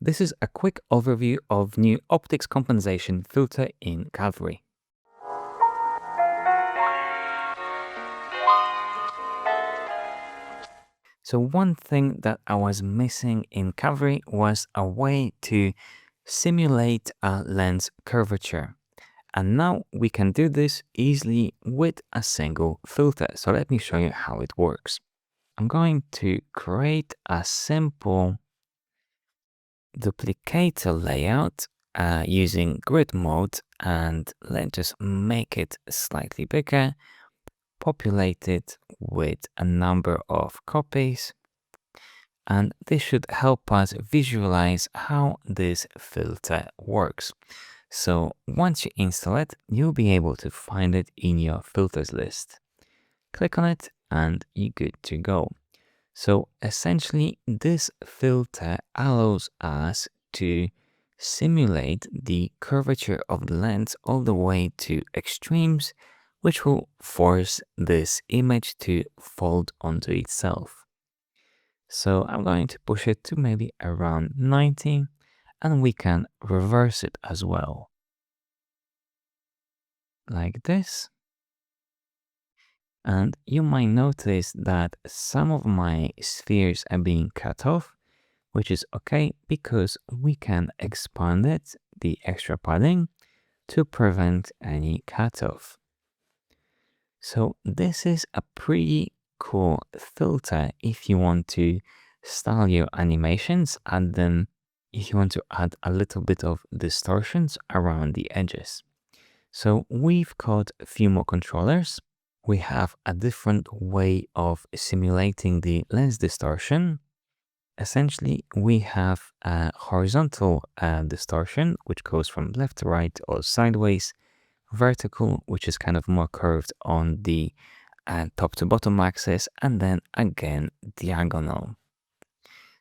this is a quick overview of new optics compensation filter in Cavalry. So one thing that I was missing in Cavalry was a way to simulate a lens curvature. And now we can do this easily with a single filter. So let me show you how it works. I'm going to create a simple duplicator layout using grid mode, and let's just make it slightly bigger, populate it with a number of copies, and this should help us visualize how this filter works. So once you install it, you'll be able to find it in your filters list. Click on it and you're good to go. So essentially, this filter allows us to simulate the curvature of the lens all the way to extremes, which will force this image to fold onto itself. So I'm going to push it to maybe around 90, and we can reverse it as well. Like this. And you might notice that some of my spheres are being cut off, which is okay because we can expand it, the extra padding, to prevent any cutoff. So this is a pretty cool filter if you want to style your animations, and then if you want to add a little bit of distortions around the edges. So we've got a few more controllers. We have a different way of simulating the lens distortion. Essentially, we have a horizontal distortion, which goes from left to right or sideways, vertical, which is kind of more curved on the top to bottom axis, and then again, diagonal.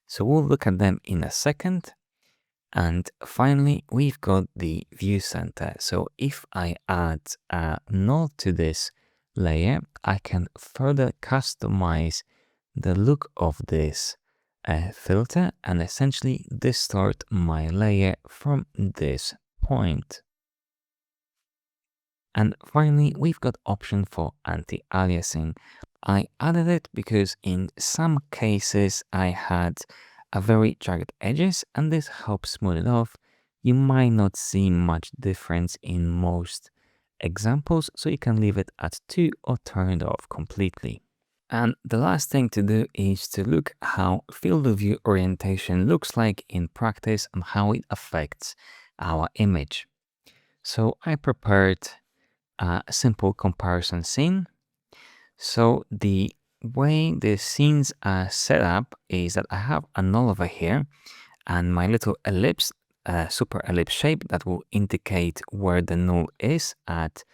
So we'll look at them in a second. And finally, we've got the view center. So if I add a null to this layer, I can further customize the look of this filter and essentially distort my layer from this point. And finally, we've got option for anti-aliasing. I added it because in some cases I had a very jagged edges, and this helps smooth it off. You might not see much difference in most examples, so you can leave it at 2 or turn it off completely. And the last thing to do is to look how field of view orientation looks like in practice and how it affects our image. So I prepared a simple comparison scene. So the way the scenes are set up is that I have a null over here and my little ellipse, super ellipse shape that will indicate where the null is at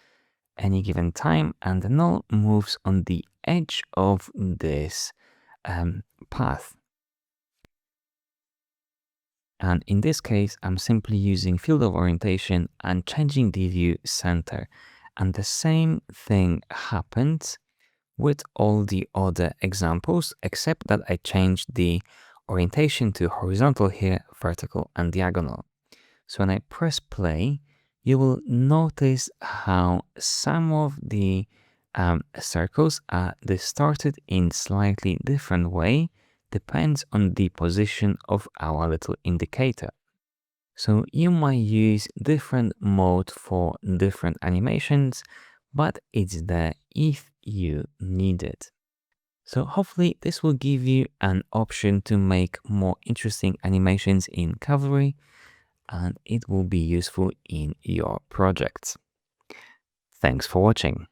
any given time, and the null moves on the edge of this path. And in this case, I'm simply using field of orientation and changing the view center. And the same thing happens with all the other examples, except that I changed the orientation to horizontal here, vertical and diagonal. So when I press play, you will notice how some of the circles are distorted in slightly different way, depends on the position of our little indicator. So you might use different mode for different animations, but it's there if you need it. So hopefully this will give you an option to make more interesting animations in Cavalry, and it will be useful in your projects. Thanks for watching.